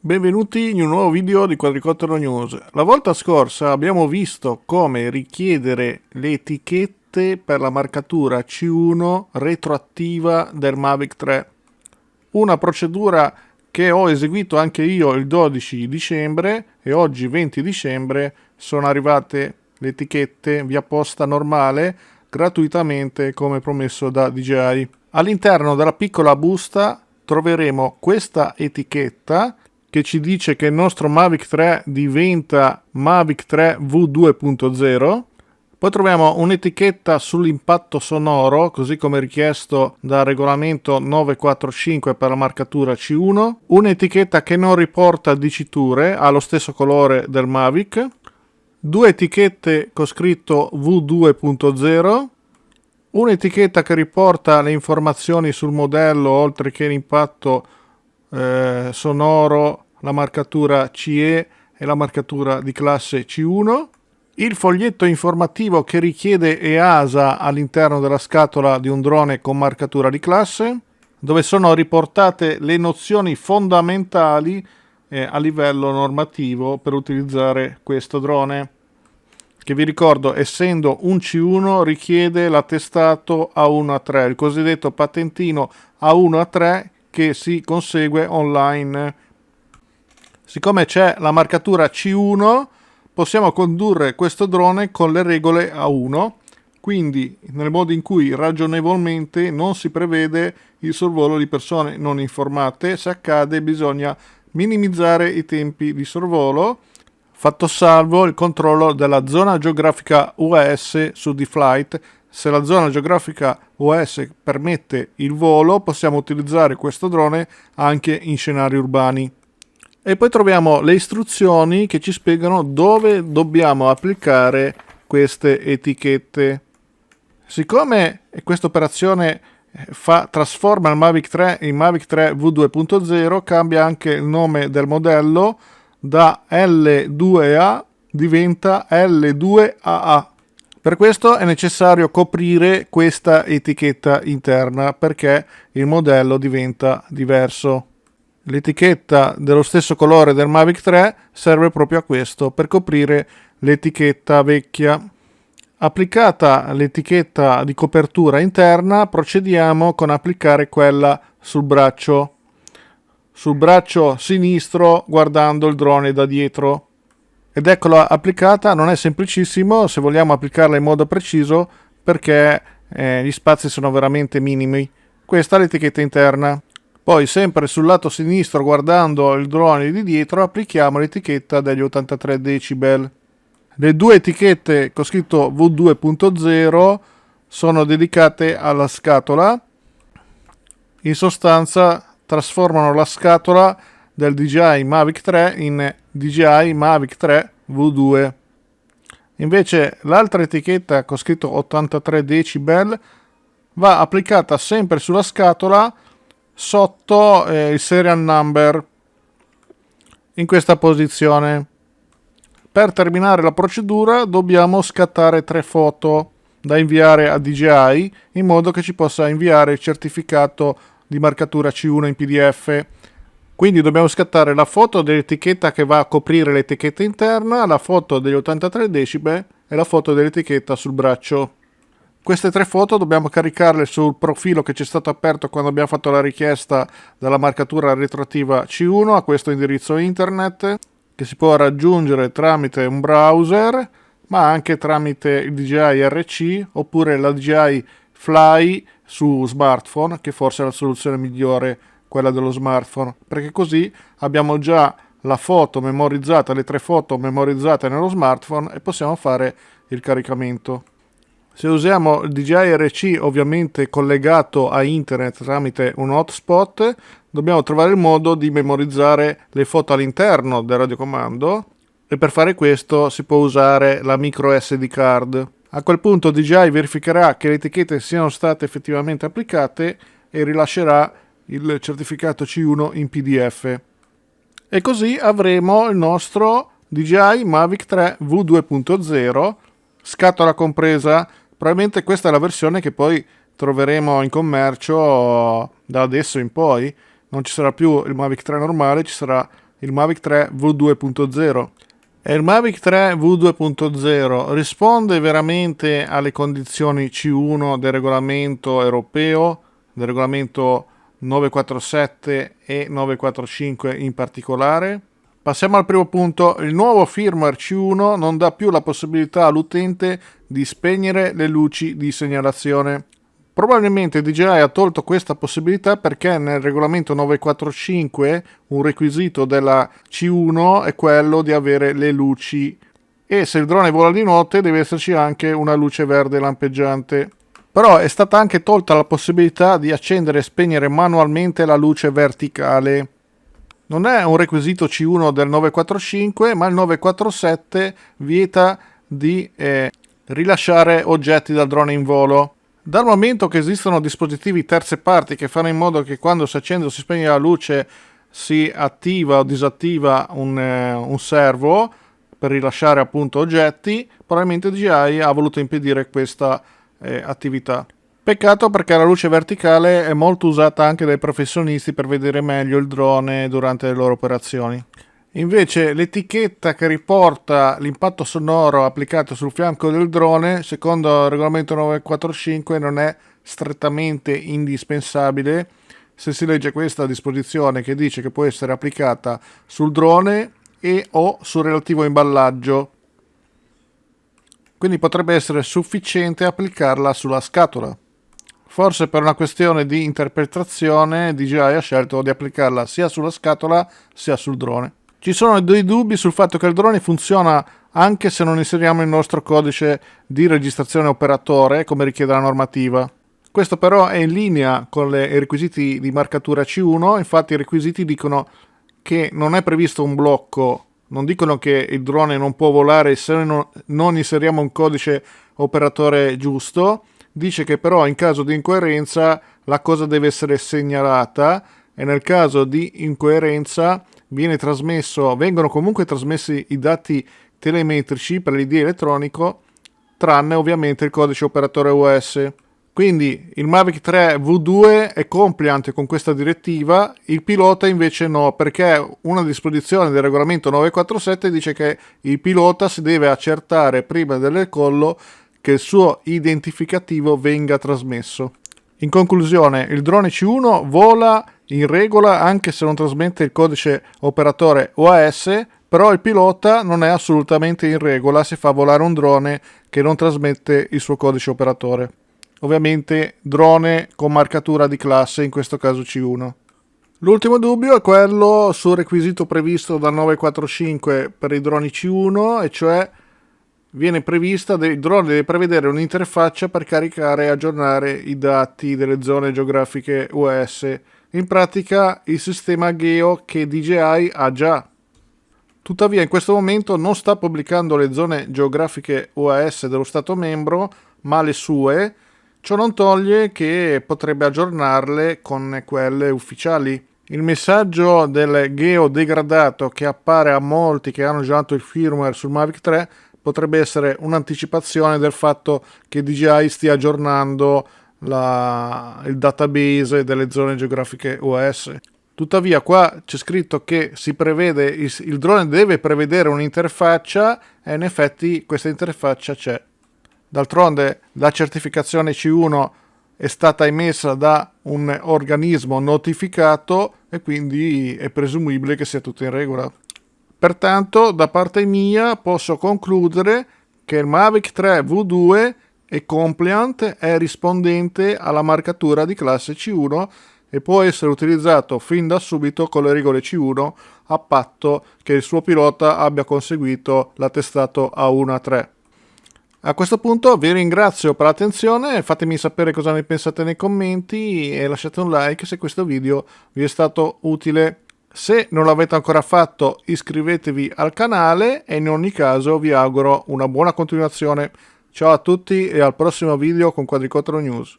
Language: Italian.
Benvenuti in un nuovo video di Quadricottero News. La volta scorsa abbiamo visto come richiedere le etichette per la marcatura C1 retroattiva del Mavic 3. Una procedura che ho eseguito anche io il 12 dicembre e oggi 20 dicembre sono arrivate le etichette via posta normale gratuitamente come promesso da DJI. All'interno della piccola busta troveremo questa etichetta che ci dice che il nostro Mavic 3 diventa Mavic 3 V2.0. Poi troviamo un'etichetta sull'impatto sonoro, così come richiesto dal regolamento 945 per la marcatura C1. Un'etichetta che non riporta diciture, ha lo stesso colore del Mavic. Due etichette con scritto V2.0. Un'etichetta che riporta le informazioni sul modello, oltre che l'impatto sonoro, la marcatura CE e la marcatura di classe C1, il foglietto informativo che richiede EASA all'interno della scatola di un drone con marcatura di classe, dove sono riportate le nozioni fondamentali a livello normativo per utilizzare questo drone, che vi ricordo, essendo un C1, richiede l'attestato A1A3, il cosiddetto patentino A1A3 che si consegue online. Siccome c'è la marcatura C1, possiamo condurre questo drone con le regole A1, quindi nel modo in cui ragionevolmente non si prevede il sorvolo di persone non informate. Se accade, bisogna minimizzare i tempi di sorvolo, fatto salvo il controllo della zona geografica UAS su D-Flight. Se la zona geografica UAS permette il volo, possiamo utilizzare questo drone anche in scenari urbani. E poi troviamo le istruzioni che ci spiegano dove dobbiamo applicare queste etichette. Siccome questa operazione trasforma il Mavic 3 in Mavic 3 V2.0, cambia anche il nome del modello, da L2A diventa L2AA. Per questo è necessario coprire questa etichetta interna perché il modello diventa diverso. L'etichetta dello stesso colore del Mavic 3 serve proprio a questo, per coprire l'etichetta vecchia. Applicata l'etichetta di copertura interna, procediamo con applicare quella sul braccio sinistro, guardando il drone da dietro. Ed eccola applicata. Non è semplicissimo se vogliamo applicarla in modo preciso, perché gli spazi sono veramente minimi. Questa è l'etichetta interna. Poi, sempre sul lato sinistro, guardando il drone di dietro, applichiamo l'etichetta degli 83 decibel. Le due etichette con scritto V2.0 sono dedicate alla scatola. In sostanza trasformano la scatola del DJI Mavic 3 in DJI Mavic 3 V2. Invece l'altra etichetta con scritto 83 decibel va applicata sempre sulla scatola sotto il serial number, in questa posizione. Per terminare la procedura dobbiamo scattare 3 foto da inviare a DJI, in modo che ci possa inviare il certificato di marcatura C1 in PDF. Quindi dobbiamo scattare la foto dell'etichetta che va a coprire l'etichetta interna, la foto degli 83 decibel e la foto dell'etichetta sul braccio. Queste 3 foto dobbiamo caricarle sul profilo che ci è stato aperto quando abbiamo fatto la richiesta della marcatura retroattiva C1 a questo indirizzo internet, che si può raggiungere tramite un browser, ma anche tramite il DJI RC oppure la DJI Fly su smartphone, che forse è la soluzione migliore, quella dello smartphone, perché così abbiamo già la foto memorizzata, le 3 foto memorizzate nello smartphone, e possiamo fare il caricamento. Se usiamo il DJI RC, ovviamente collegato a internet tramite un hotspot, dobbiamo trovare il modo di memorizzare le foto all'interno del radiocomando, e per fare questo si può usare la micro SD card. A quel punto DJI verificherà che le etichette siano state effettivamente applicate e rilascerà il certificato C1 in PDF. E così avremo il nostro DJI Mavic 3 V2.0, scatola compresa. Probabilmente questa è la versione che poi troveremo in commercio da adesso in poi. Non ci sarà più il Mavic 3 normale, ci sarà il Mavic 3 V2.0. E il Mavic 3 V2.0 risponde veramente alle condizioni C1 del regolamento europeo, del regolamento 947 e 945 in particolare? Passiamo al primo punto. Il nuovo firmware C1 non dà più la possibilità all'utente di spegnere le luci di segnalazione. Probabilmente DJI ha tolto questa possibilità perché nel regolamento 945 un requisito della C1 è quello di avere le luci, e se il drone vola di notte deve esserci anche una luce verde lampeggiante. Però è stata anche tolta la possibilità di accendere e spegnere manualmente la luce verticale. Non è un requisito C1 del 945, ma il 947 vieta di rilasciare oggetti dal drone in volo. Dal momento che esistono dispositivi terze parti che fanno in modo che quando si accende o si spegne la luce si attiva o disattiva un servo per rilasciare appunto oggetti, probabilmente DJI ha voluto impedire questa attività. Peccato, perché la luce verticale è molto usata anche dai professionisti per vedere meglio il drone durante le loro operazioni. Invece l'etichetta che riporta l'impatto sonoro applicato sul fianco del drone, secondo il regolamento 945, non è strettamente indispensabile se si legge questa disposizione che dice che può essere applicata sul drone e o sul relativo imballaggio. Quindi potrebbe essere sufficiente applicarla sulla scatola. Forse per una questione di interpretazione DJI ha scelto di applicarla sia sulla scatola sia sul drone. Ci sono dei dubbi sul fatto che il drone funziona anche se non inseriamo il nostro codice di registrazione operatore come richiede la normativa. Questo però è in linea con i requisiti di marcatura C1, infatti i requisiti dicono che non è previsto un blocco, non dicono che il drone non può volare se non inseriamo un codice operatore giusto, dice che però in caso di incoerenza la cosa deve essere segnalata e nel caso di incoerenza vengono comunque trasmessi i dati telemetrici per l'ID elettronico, tranne ovviamente il codice operatore OS. Quindi il Mavic 3 V2 è compliant con questa direttiva, il pilota invece no, perché una disposizione del regolamento 947 dice che il pilota si deve accertare prima del decollo che il suo identificativo venga trasmesso. In conclusione, il drone C1 vola in regola anche se non trasmette il codice operatore OAS, però il pilota non è assolutamente in regola se fa volare un drone che non trasmette il suo codice operatore. Ovviamente drone con marcatura di classe, in questo caso C1. L'ultimo dubbio è quello sul requisito previsto dal 945 per i droni C1, e cioè il drone deve prevedere un'interfaccia per caricare e aggiornare i dati delle zone geografiche US. In pratica il sistema Geo che DJI ha già. Tuttavia in questo momento non sta pubblicando le zone geografiche OAS dello Stato membro, ma le sue. Ciò non toglie che potrebbe aggiornarle con quelle ufficiali. Il messaggio del Geo degradato che appare a molti che hanno girato il firmware sul Mavic 3 potrebbe essere un'anticipazione del fatto che DJI stia aggiornando il database delle zone geografiche OS. Tuttavia qua c'è scritto che si prevede, il drone deve prevedere un'interfaccia, e in effetti questa interfaccia c'è. D'altronde la certificazione C1 è stata emessa da un organismo notificato e quindi è presumibile che sia tutto in regola. Pertanto, da parte mia posso concludere che il Mavic 3 V2 è compliant, è rispondente alla marcatura di classe C1 e può essere utilizzato fin da subito con le regole C1 a patto che il suo pilota abbia conseguito l'attestato A1-3. A questo punto vi ringrazio per l'attenzione, fatemi sapere cosa ne pensate nei commenti e lasciate un like se questo video vi è stato utile. Se non l'avete ancora fatto, iscrivetevi al canale e in ogni caso vi auguro una buona continuazione. Ciao a tutti e al prossimo video con Quadricottero News.